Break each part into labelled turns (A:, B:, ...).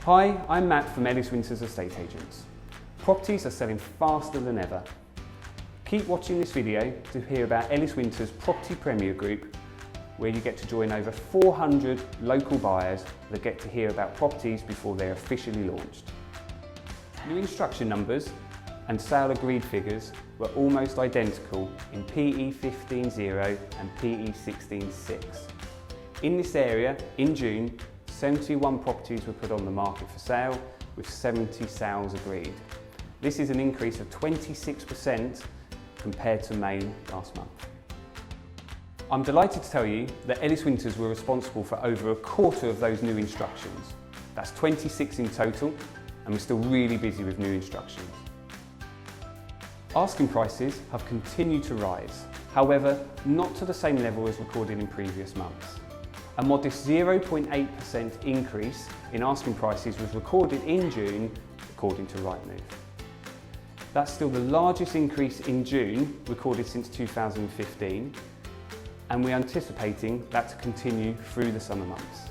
A: Hi, I'm Matt from Ellis Winters Estate Agents. Properties are selling faster than ever. Keep watching this video to hear about Ellis Winters Property Premier Group, where you get to join over 400 local buyers that get to hear about properties before they're officially launched. New instruction numbers and sale agreed figures were almost identical in PE 15.0 and PE 16.6. In this area, in June, 71 properties were put on the market for sale, with 70 sales agreed. This is an increase of 26% compared to May last month. I'm delighted to tell you that Ellis Winters were responsible for over a quarter of those new instructions. That's 26 in total, and we're still really busy with new instructions. Asking prices have continued to rise, however, not to the same level as recorded in previous months. A modest 0.8% increase in asking prices was recorded in June, according to Rightmove. That's still the largest increase in June recorded since 2015, and we're anticipating that to continue through the summer months.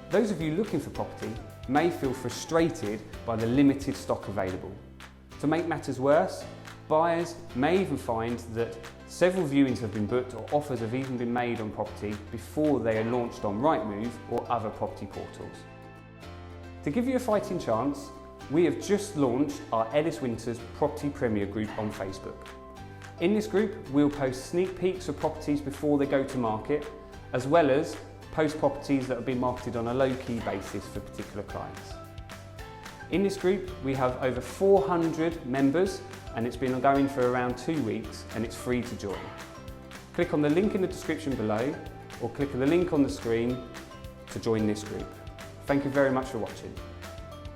A: Those of you looking for property may feel frustrated by the limited stock available. To make matters worse, buyers may even find that several viewings have been booked or offers have even been made on property before they are launched on Rightmove or other property portals. To give you a fighting chance, we have just launched our Ellis Winters Property Premier Group on Facebook. In this group, we'll post sneak peeks of properties before they go to market, as well as post properties that have been marketed on a low-key basis for particular clients. In this group, we have over 400 members, and it's been going for around 2 weeks, and it's free to join. Click on the link in the description below, or click on the link on the screen to join this group. Thank you very much for watching.